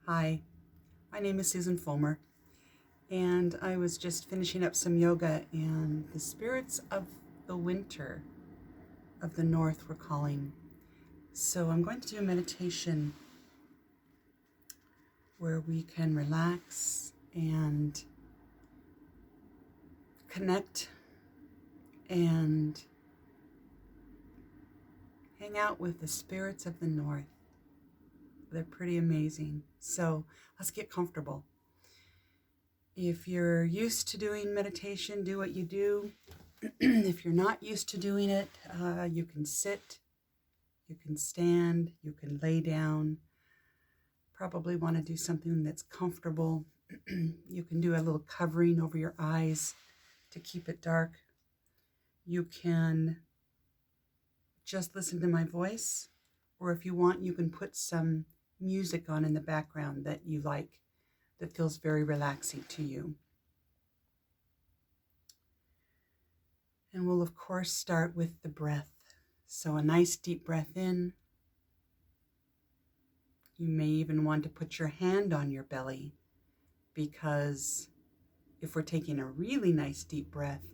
Hi, my name is Susan Fullmer, and I was just finishing up some yoga, and the spirits of the winter of the north were calling. So I'm going to do a meditation where we can relax and connect and hang out with the spirits of the north. They're pretty amazing. So let's get comfortable. If you're used to doing meditation, do what you do. If you're not used to doing it, you can sit, you can stand, you can lay down. Probably want to do something that's comfortable. You can do a little covering over your eyes to keep it dark. You can just listen to my voice, or if you want, you can put some music on in the background that you like, that feels very relaxing to you. And we'll, of course, start with the breath. So a nice deep breath in. You may even want to put your hand on your belly, because if we're taking a really nice deep breath,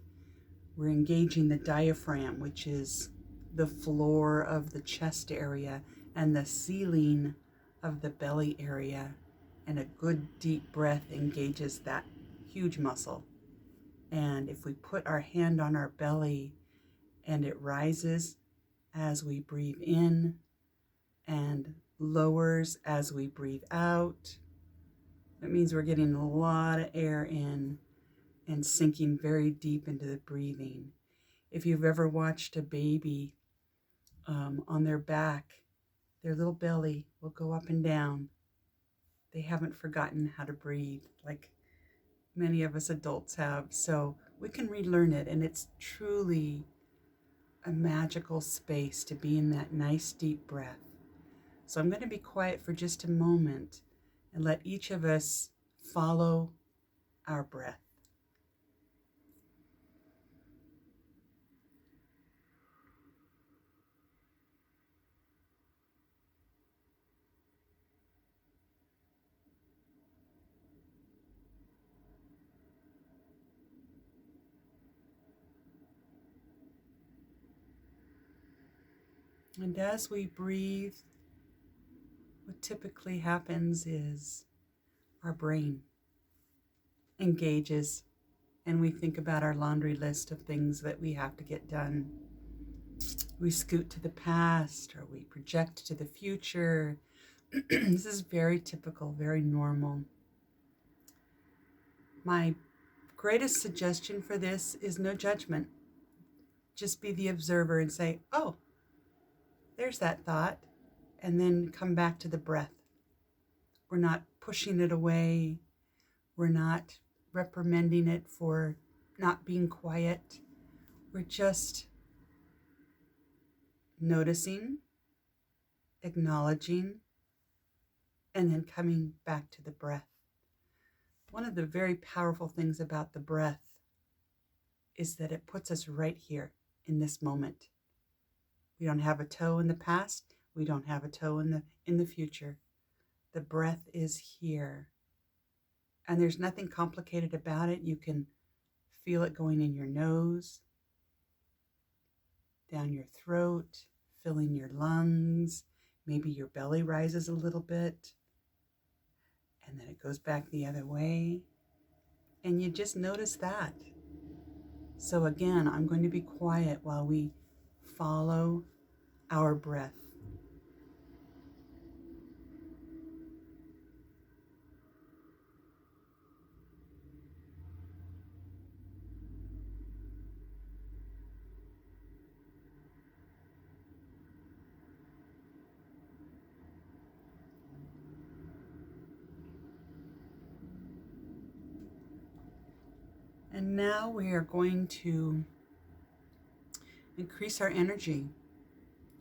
we're engaging the diaphragm, which is the floor of the chest area and the ceiling of the belly area. And a good deep breath engages that huge muscle. And if we put our hand on our belly and it rises as we breathe in and lowers as we breathe out, that means we're getting a lot of air in and sinking very deep into the breathing. If you've ever watched a baby on their back, their little belly will go up and down. They haven't forgotten how to breathe like many of us adults have. So we can relearn it, and it's truly a magical space to be in that nice deep breath. So I'm going to be quiet for just a moment and let each of us follow our breath. And as we breathe, what typically happens is our brain engages and we think about our laundry list of things that we have to get done. We scoot to the past, or we project to the future. This is very typical, very normal. My greatest suggestion for this is no judgment. Just be the observer and say, oh, there's that thought, and then come back to the breath. We're not pushing it away. We're not reprimanding it for not being quiet. We're just noticing, acknowledging, and then coming back to the breath. One of the very powerful things about the breath is that it puts us right here in this moment. We don't have a toe in the past. We don't have a toe in the future. The breath is here. And there's nothing complicated about it. You can feel it going in your nose, down your throat, filling your lungs. Maybe your belly rises a little bit, and then it goes back the other way. And you just notice that. So again, I'm going to be quiet while we follow our breath. And now we are going to increase our energy.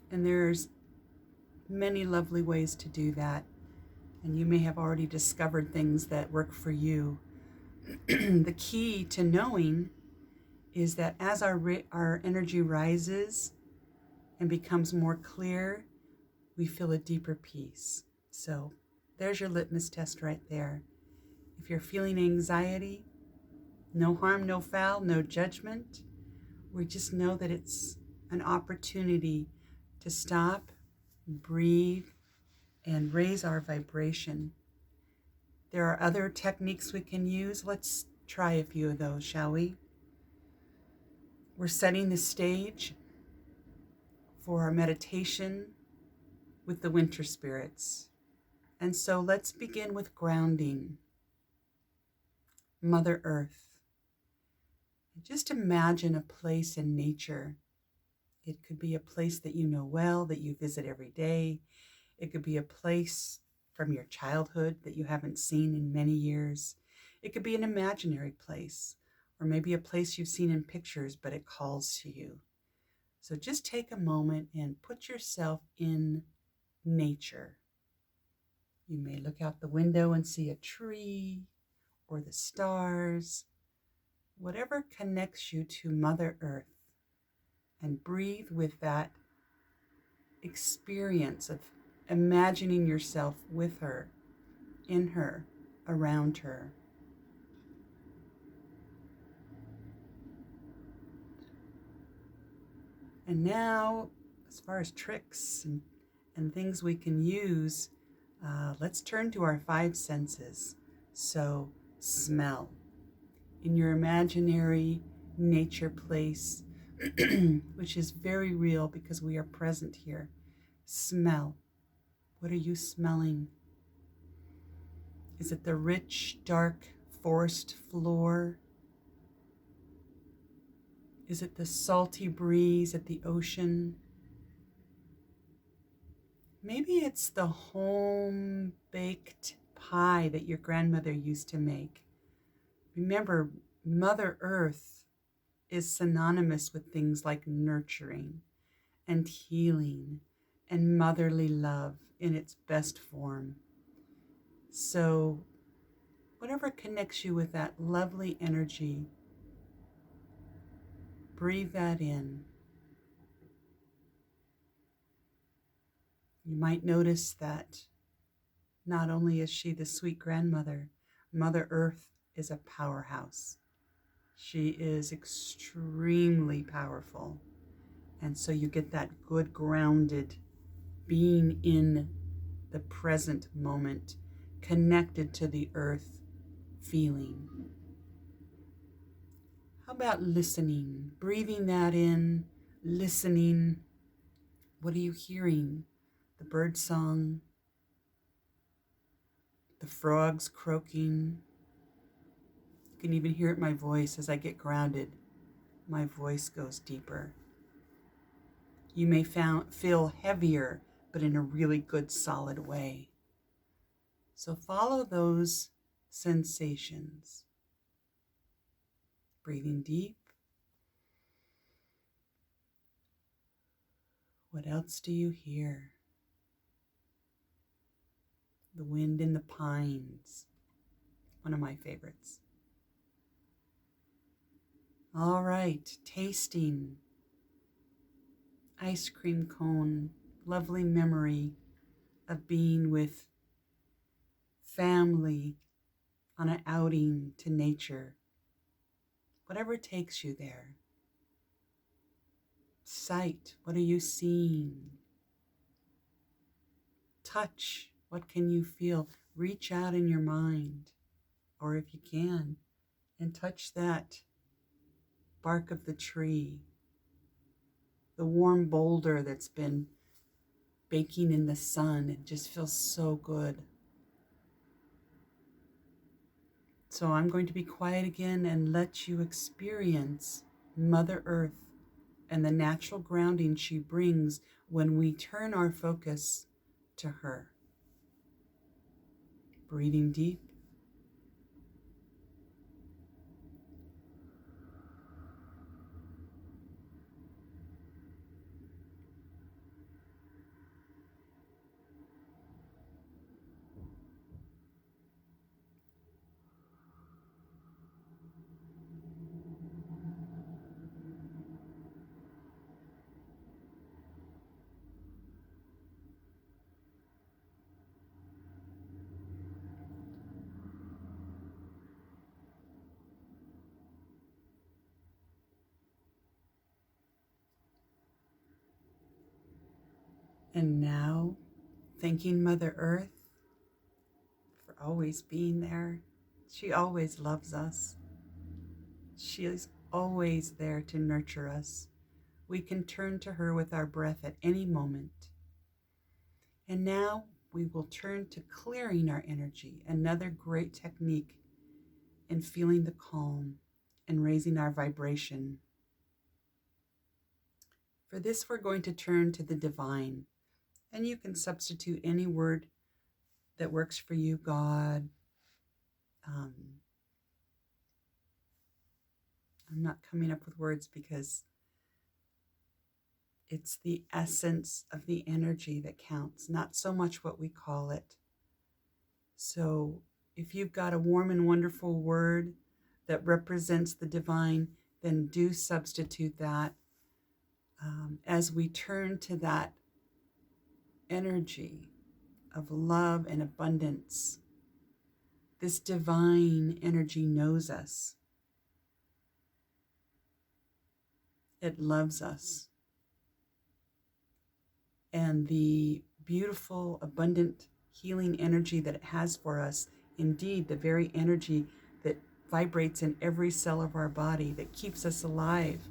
And there's many lovely ways to do that. And you may have already discovered things that work for you. The key to knowing is that as our energy rises and becomes more clear, we feel a deeper peace. So There's your litmus test right there. If you're feeling anxiety, no harm, no foul, no judgment. We just know that it's an opportunity to stop, breathe, and raise our vibration. There are other techniques we can use. Let's try a few of those, shall we? We're setting the stage for our meditation with the winter spirits. And so let's begin with grounding. Mother Earth. Just imagine a place in nature. It could be a place that you know well, that you visit every day. It could be a place from your childhood that you haven't seen in many years. It could be an imaginary place, or maybe a place you've seen in pictures, but it calls to you. So just take a moment and put yourself in nature. You may look out the window and see a tree or the stars, whatever connects you to Mother Earth, and breathe with that experience of imagining yourself with her, in her, around her. And now, as far as tricks and things we can use, let's turn to our five senses. So, smell. In your imaginary nature place, which is very real because we are present here. Smell. What are you smelling? Is it the rich, dark forest floor? Is it the salty breeze at the ocean? Maybe it's the home-baked pie that your grandmother used to make. Remember, Mother Earth is synonymous with things like nurturing and healing and motherly love in its best form. So whatever connects you with that lovely energy, breathe that in. You might notice that not only is she the sweet grandmother, Mother Earth is a powerhouse. She is extremely powerful. And so you get that good grounded being in the present moment, connected to the earth feeling. How about listening? Breathing that in, listening. What are you hearing? The bird song, the frogs croaking. You can even hear it in my voice as I get grounded. My voice goes deeper. You may feel heavier, but in a really good, solid way. So follow those sensations. Breathing deep. What else do you hear? The wind in the pines, one of my favorites. All right, tasting. Ice cream cone, lovely memory of being with family on an outing to nature. Whatever takes you there. Sight, what are you seeing? Touch, what can you feel? Reach out in your mind, or if you can, and touch that bark of the tree, the warm boulder that's been baking in the sun. It just feels so good. So I'm going to be quiet again and let you experience Mother Earth and the natural grounding she brings when we turn our focus to her. Breathing deep. And now, thanking Mother Earth for always being there. She always loves us. She is always there to nurture us. We can turn to her with our breath at any moment. And now we will turn to clearing our energy, another great technique in feeling the calm and raising our vibration. For this, we're going to turn to the divine, and you can substitute any word that works for you, God. I'm not coming up with words because it's the essence of the energy that counts, not so much what we call it. So if you've got a warm and wonderful word that represents the divine, then do substitute that as we turn to that energy of love and abundance. This divine energy knows us. It loves us. And the beautiful, abundant, healing energy that it has for us, indeed, the very energy that vibrates in every cell of our body, that keeps us alive,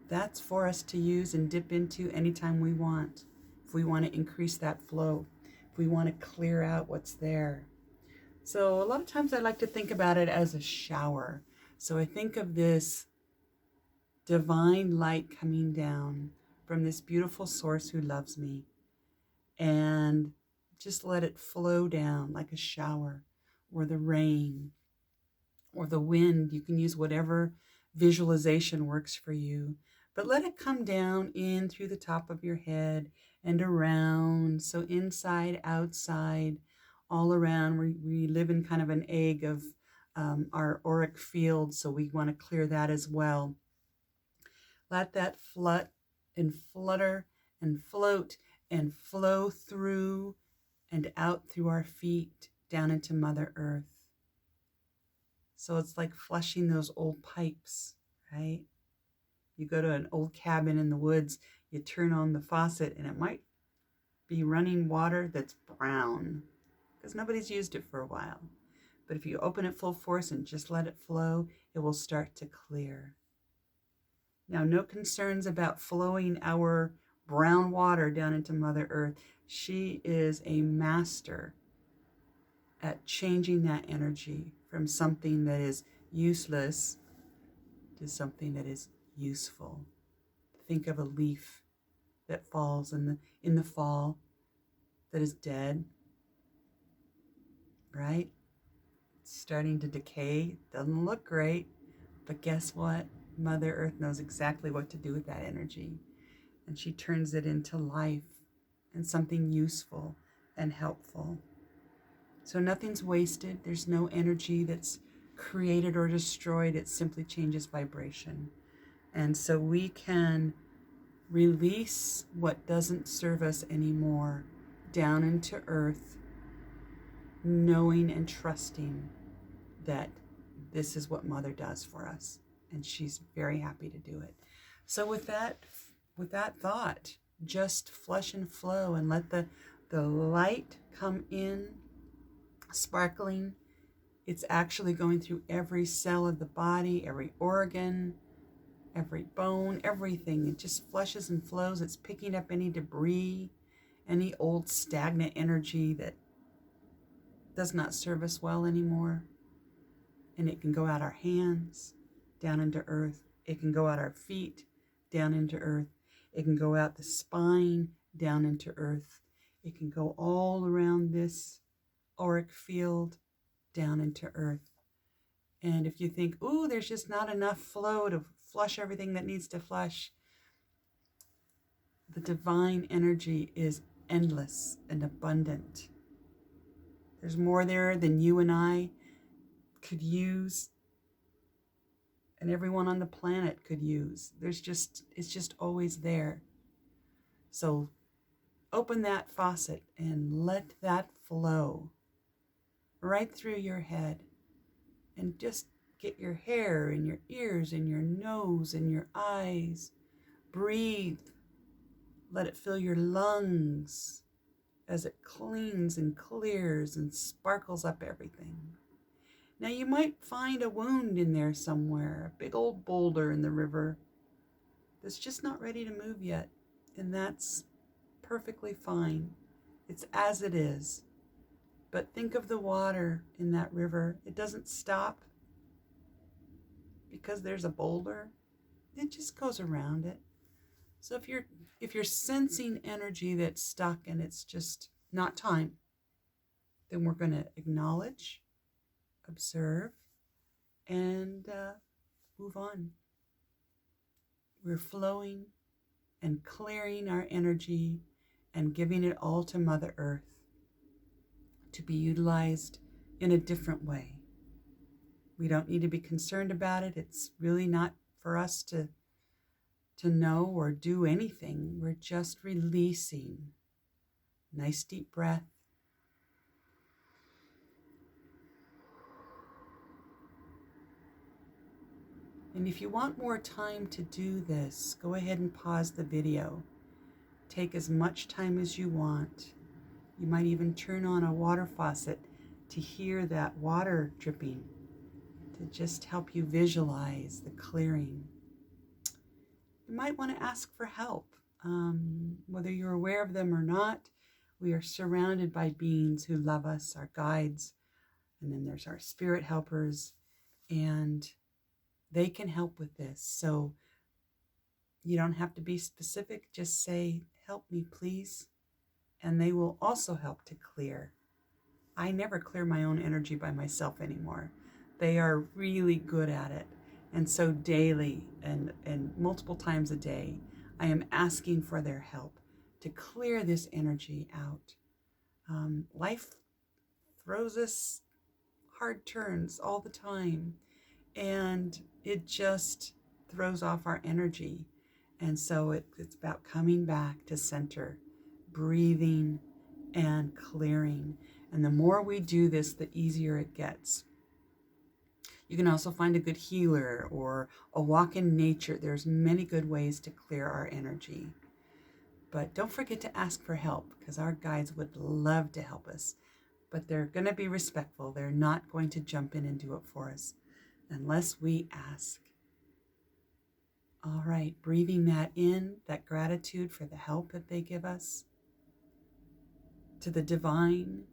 that's for us to use and dip into anytime we want. If we want to increase that flow, if we want to clear out what's there. So a lot of times I like to think about it as a shower. So I think of this divine light coming down from this beautiful source who loves me, and just let it flow down like a shower, or the rain, or the wind. You can use whatever visualization works for you, but let it come down in through the top of your head and around. So inside, outside, all around. We live in kind of an egg of our auric field, so we want to clear that as well. Let that flut and flutter and float and flow through and out through our feet down into Mother Earth. So it's like flushing those old pipes, right? You go to an old cabin in the woods, you turn on the faucet, and it might be running water that's brown because nobody's used it for a while. But if you open it full force and just let it flow, it will start to clear. Now, no concerns about flowing our brown water down into Mother Earth. She is a master at changing that energy from something that is useless to something that is useful. Think of a leaf that falls in the fall that is dead, right? It's starting to decay. Doesn't look great, but guess what? Mother Earth knows exactly what to do with that energy, and she turns it into life and something useful and helpful. So nothing's wasted. There's no energy that's created or destroyed. It simply changes vibration. And so we can release what doesn't serve us anymore down into earth, knowing and trusting that this is what Mother does for us, and she's very happy to do it. So with that thought, just flush and flow and let the light come in, sparkling. It's actually going through every cell of the body, every organ, every bone, everything. It just flushes and flows. It's picking up any debris, any old stagnant energy that does not serve us well anymore. And it can go out our hands, down into earth. It can go out our feet, down into earth. It can go out the spine, down into earth. It can go all around this auric field, down into earth. And if you think, ooh, there's just not enough flow to flush everything that needs to flush, the divine energy is endless and abundant. There's more there than you and I could use, and everyone on the planet could use. It's just always there. So open that faucet and let that flow right through your head, and just get your hair and your ears and your nose and your eyes Breathe. Let it fill your lungs as it cleans and clears and sparkles up everything. Now you might find a wound in there somewhere, a big old boulder in the river that's just not ready to move yet. And that's perfectly fine. It's as it is. But think of the water in that river. It doesn't stop because there's a boulder. It just goes around it. So if you're sensing energy that's stuck and it's just not time, then we're going to acknowledge, observe, and move on. We're flowing and clearing our energy and giving it all to Mother Earth to be utilized in a different way. We don't need to be concerned about it. It's really not for us to know or do anything. We're just releasing. Nice deep breath. And if you want more time to do this, go ahead and pause the video. Take as much time as you want. You might even turn on a water faucet to hear that water dripping, to just help you visualize the clearing. You might want to ask for help. Whether you're aware of them or not, we are surrounded by beings who love us, our guides, and then there's our spirit helpers, and they can help with this. So you don't have to be specific, just say, "Help me, please," and they will also help to clear. I never clear my own energy by myself anymore. They are really good at it. And so daily and multiple times a day, I am asking for their help to clear this energy out. Life throws us hard turns all the time, and it just throws off our energy. And so it's about coming back to center, breathing and clearing. And the more we do this, the easier it gets. You can also find a good healer or a walk in nature. There's many good ways to clear our energy. But don't forget to ask for help, because our guides would love to help us. But they're going to be respectful. They're not going to jump in and do it for us unless we ask. All right, breathing that in, that gratitude for the help that they give us, to the divine,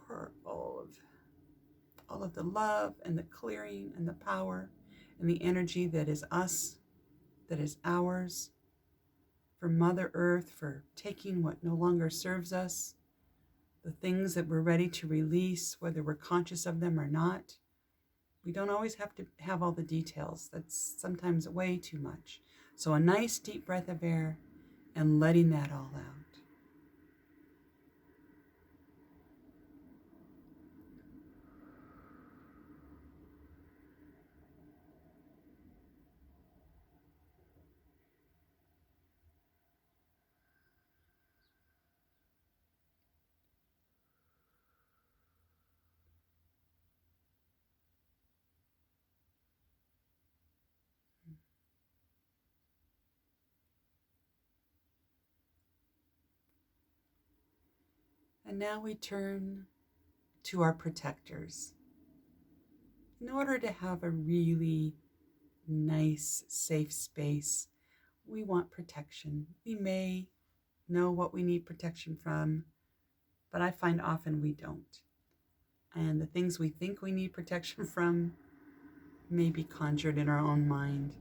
for all of the love and the clearing and the power and the energy that is us, that is ours, for Mother Earth, for taking what no longer serves us, the things that we're ready to release, whether we're conscious of them or not. We don't always have to have all the details. That's sometimes way too much. So a nice deep breath of air and letting that all out. And now we turn to our protectors. In order to have a really nice, safe space, we want protection. We may know what we need protection from, but I find often we don't. And the things we think we need protection from may be conjured in our own mind.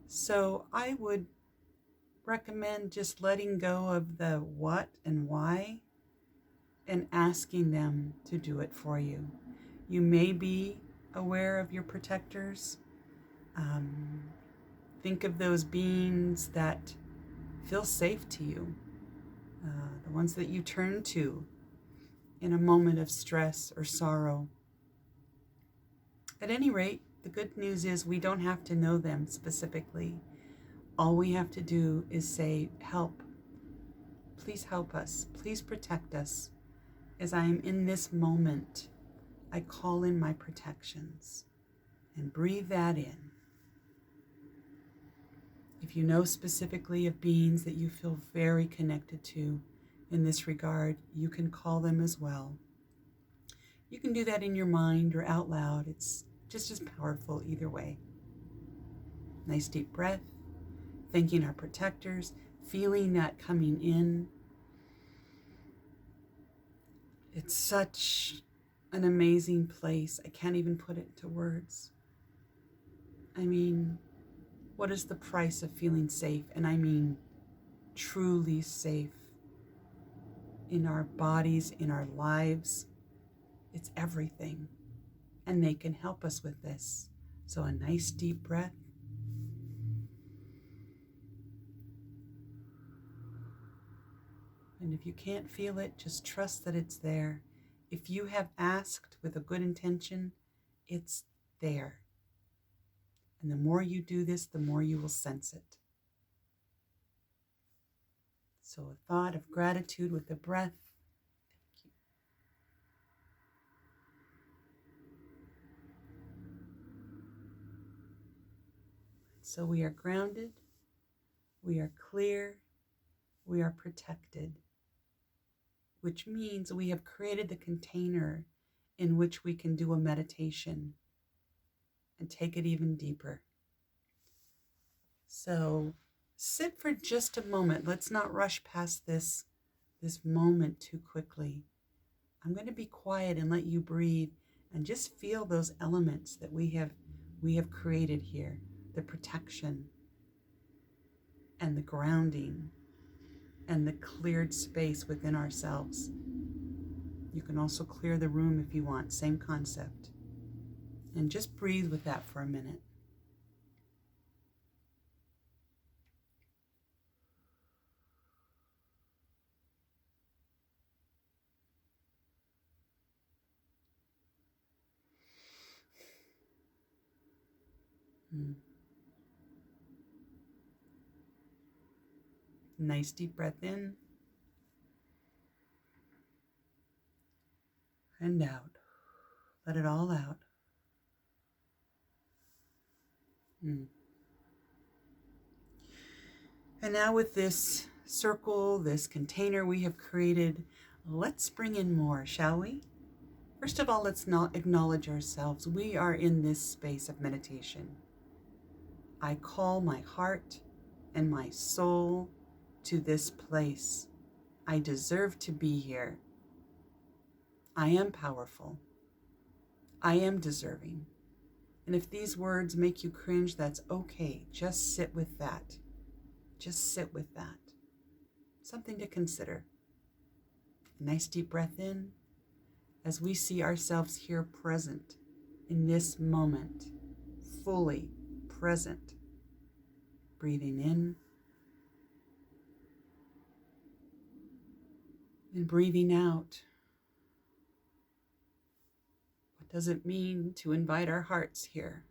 So I would recommend just letting go of the what and why and asking them to do it for you. You may be aware of your protectors. Think of those beings that feel safe to you, the ones that you turn to in a moment of stress or sorrow. At any rate, the good news is we don't have to know them specifically. All we have to do is say, "Help. Please help us. Please protect us. As I am in this moment, I call in my protections." And breathe that in. If you know specifically of beings that you feel very connected to in this regard, you can call them as well. You can do that in your mind or out loud. It's just as powerful either way. Nice deep breath, thanking our protectors, feeling that coming in. It's such an amazing place. I can't even put it into words. I mean, what is the price of feeling safe? And I mean truly safe in our bodies, in our lives. It's everything. And they can help us with this. So a nice deep breath. And if you can't feel it, just trust that it's there. If you have asked with a good intention, it's there. And the more you do this, the more you will sense it. So a thought of gratitude with the breath. Thank you. So we are grounded, we are clear, we are protected, which means we have created the container in which we can do a meditation and take it even deeper. So sit for just a moment. Let's not rush past this moment too quickly. I'm going to be quiet and let you breathe and just feel those elements that we have created here, the protection and the grounding and the cleared space within ourselves. You can also clear the room if you want, same concept. And just breathe with that for a minute. Nice deep breath in and out. Let it all out. And now with this circle, this container we have created, let's bring in more, shall we? First of all, let's not acknowledge ourselves. We are in this space of meditation. I call my heart and my soul to this place. I deserve to be here. I am powerful. I am deserving. And if these words make you cringe, that's okay. Just sit with that. Just sit with that. Something to consider. A nice deep breath in as we see ourselves here present in this moment, fully present. Breathing in and breathing out. What does it mean to invite our hearts here?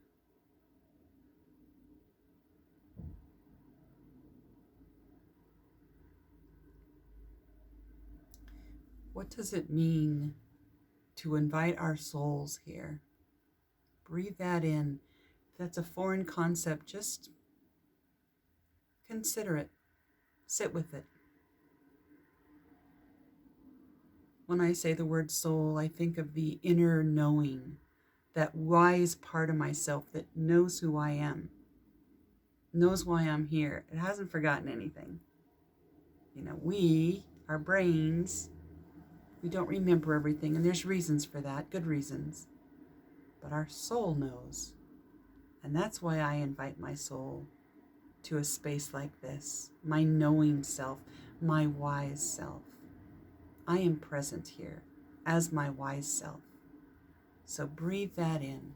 What does it mean to invite our souls here? Breathe that in. If that's a foreign concept, just consider it. Sit with it. When I say the word soul, I think of the inner knowing, that wise part of myself that knows who I am, knows why I'm here. It hasn't forgotten anything. Our brains, we don't remember everything, and there's reasons for that, good reasons. But our soul knows. And that's why I invite my soul to a space like this, my knowing self, my wise self. I am present here as my wise self. So breathe that in.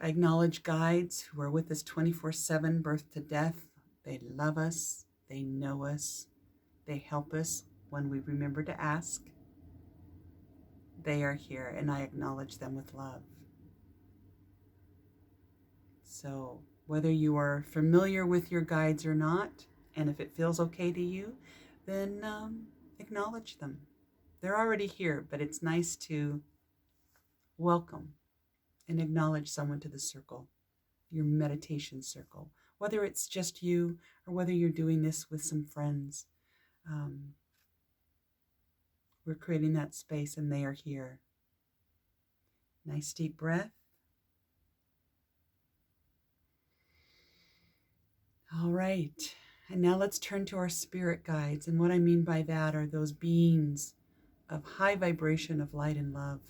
I acknowledge guides who are with us 24/7, birth to death. They love us. They know us. They help us when we remember to ask. They are here, and I acknowledge them with love. So whether you are familiar with your guides or not, and if it feels okay to you, then acknowledge them. They're already here, but it's nice to welcome and acknowledge someone to the circle your meditation circle, whether it's just you or whether you're doing this with some friends. We're creating that space and they are here. Nice deep breath. All right. And now let's turn to our spirit guides. And what I mean by that are those beings of high vibration of light and love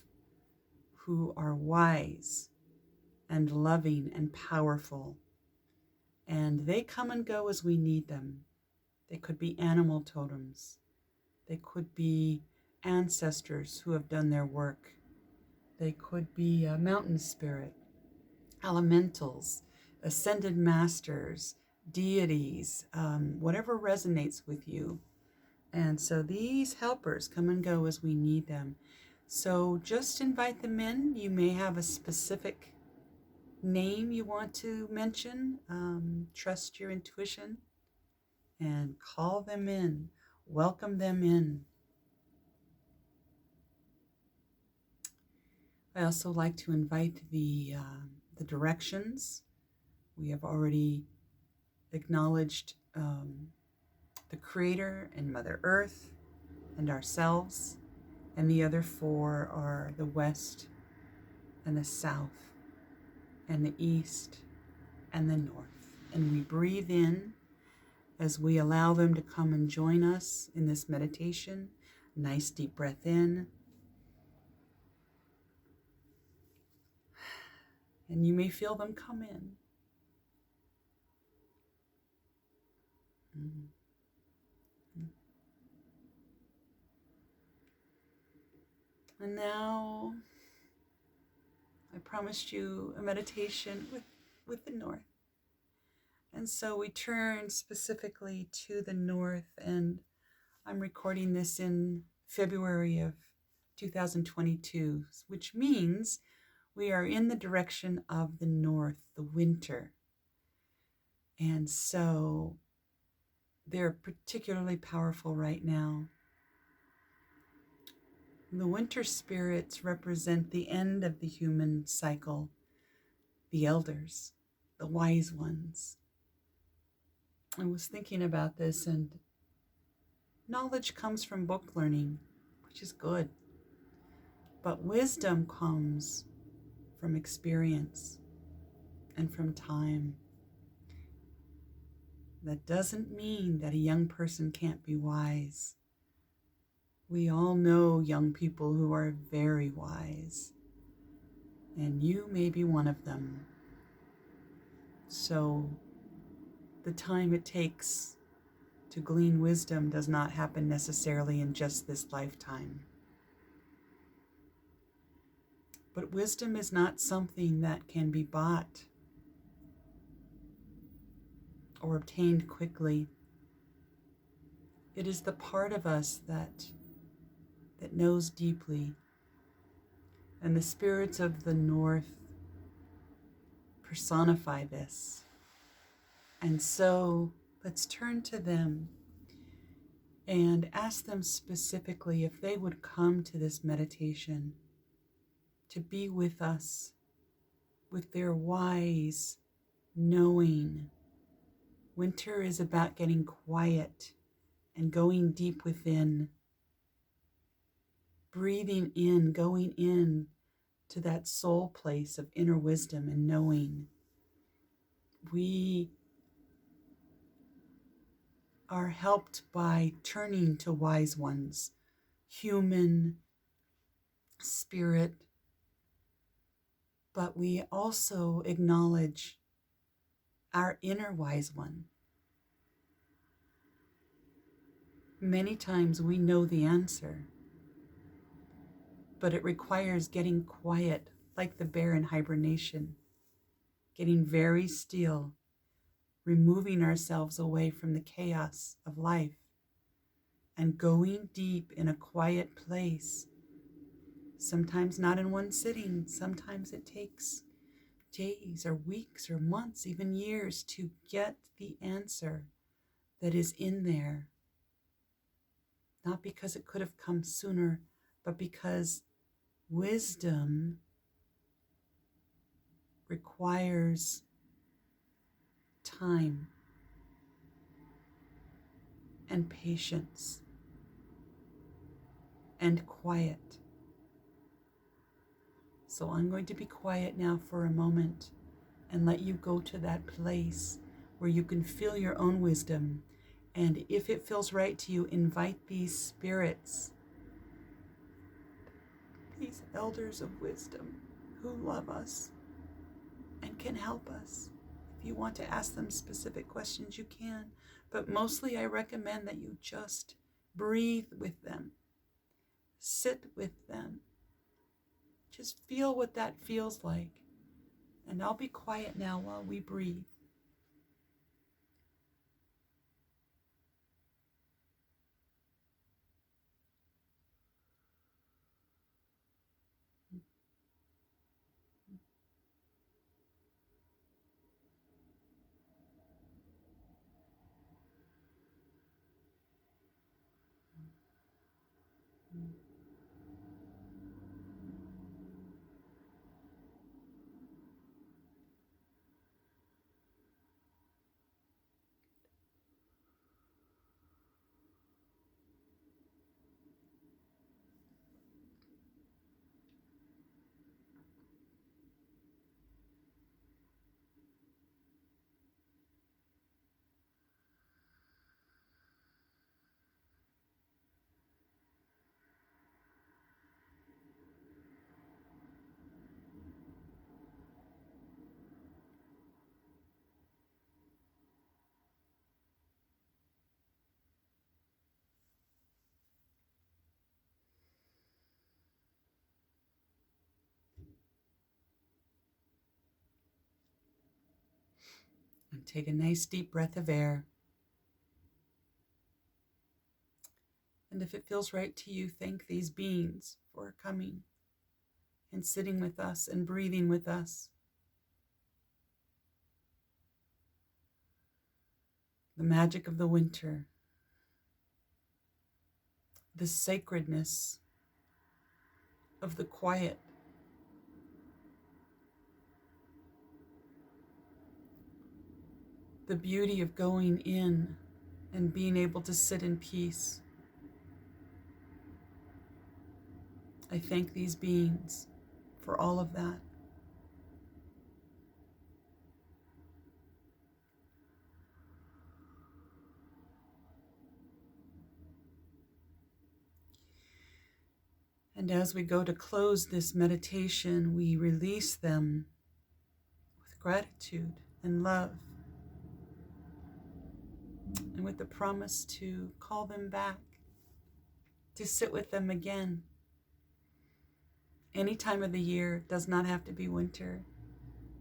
who are wise and loving and powerful. And they come and go as we need them. They could be animal totems. They could be ancestors who have done their work. They could be a mountain spirit, elementals, ascended masters, deities, whatever resonates with you. And so these helpers come and go as we need them. So just invite them in. You may have a specific name you want to mention. Trust your intuition and call them in. Welcome them in. I also like to invite the directions. We have already acknowledged the Creator and Mother Earth and ourselves, and the other four are the West and the South and the East and the North. And we breathe in as we allow them to come and join us in this meditation. Nice deep breath in. And you may feel them come in. And now, I promised you a meditation with the North. And so we turn specifically to the North, and I'm recording this in February of 2022, which means we are in the direction of the North, the winter. And so they're particularly powerful right now. The winter spirits represent the end of the human cycle, the elders, the wise ones. I was thinking about this, and knowledge comes from book learning, which is good. But wisdom comes from experience and from time. That doesn't mean that a young person can't be wise. We all know young people who are very wise, and you may be one of them. So the time it takes to glean wisdom does not happen necessarily in just this lifetime. But wisdom is not something that can be bought or obtained quickly. It is the part of us that knows deeply. And the spirits of the North personify this. And so let's turn to them and ask them specifically if they would come to this meditation to be with us with their wise knowing. Winter is about getting quiet and going deep within. Breathing in, going in to that soul place of inner wisdom and knowing. We are helped by turning to wise ones, human, spirit, but we also acknowledge our inner wise one. Many times we know the answer, but it requires getting quiet, like the bear in hibernation, getting very still, removing ourselves away from the chaos of life, and going deep in a quiet place. Sometimes not in one sitting, sometimes it takes days or weeks or months, even years, to get the answer that is in there. Not because it could have come sooner, but because wisdom requires time and patience and quiet. So I'm going to be quiet now for a moment and let you go to that place where you can feel your own wisdom. And if it feels right to you, invite these spirits, these elders of wisdom who love us and can help us. If you want to ask them specific questions, you can. But mostly I recommend that you just breathe with them. Sit with them. Just feel what that feels like. And I'll be quiet now while we breathe. And take a nice deep breath of air. And if it feels right to you, thank these beings for coming and sitting with us and breathing with us. The magic of the winter, the sacredness of the quiet, the beauty of going in and being able to sit in peace. I thank these beings for all of that. And as we go to close this meditation, we release them with gratitude and love, and with the promise to call them back, to sit with them again. Any time of the year, does not have to be winter.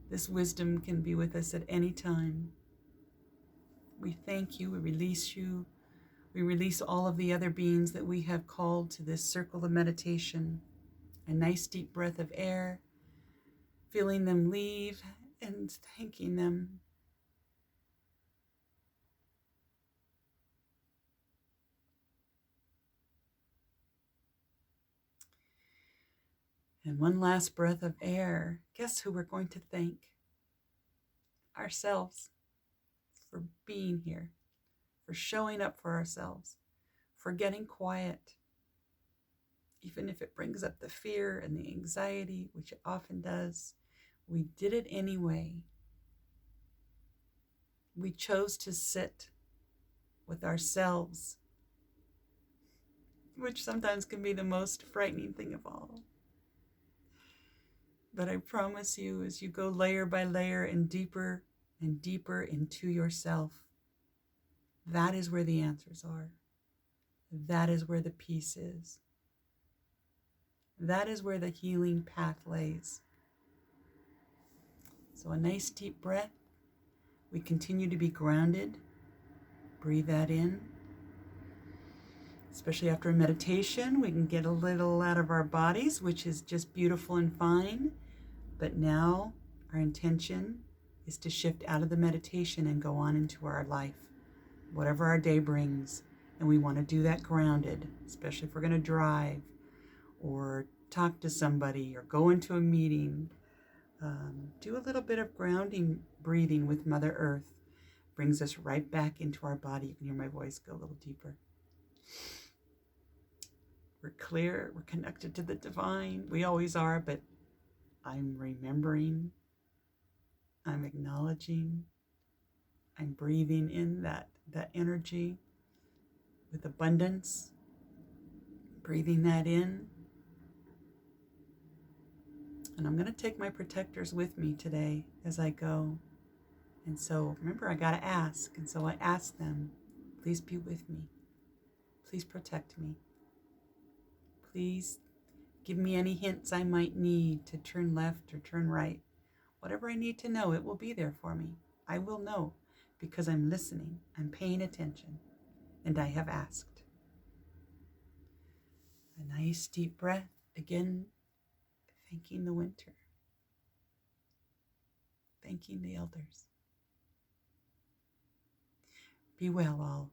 This wisdom can be with us at any time. We thank you, we release you. We release all of the other beings that we have called to this circle of meditation. A nice deep breath of air, feeling them leave and thanking them. And one last breath of air. Guess who we're going to thank? Ourselves for being here, for showing up for ourselves, for getting quiet, even if it brings up the fear and the anxiety, which it often does. We did it anyway. We chose to sit with ourselves, which sometimes can be the most frightening thing of all. But I promise you, as you go layer by layer and deeper into yourself, that is where the answers are. That is where the peace is. That is where the healing path lays. So a nice deep breath. We continue to be grounded. Breathe that in. Especially after a meditation, we can get a little out of our bodies, which is just beautiful and fine. But now our intention is to shift out of the meditation and go on into our life, whatever our day brings. And we want to do that grounded, especially if we're going to drive or talk to somebody or go into a meeting. Do a little bit of grounding breathing with Mother Earth. brings us right back into our body. You can hear my voice go a little deeper. We're clear, we're connected to the divine. We always are, but I'm remembering, I'm acknowledging, I'm breathing in that energy with abundance, breathing that in. And I'm going to take my protectors with me today as I go. And so remember, I got to ask. And so I ask them, please be with me. Please protect me. Please give me any hints I might need to turn left or turn right. Whatever I need to know, it will be there for me. I will know because I'm listening, I'm paying attention, and I have asked. A nice deep breath, again, thanking the winter, thanking the elders. Be well, all.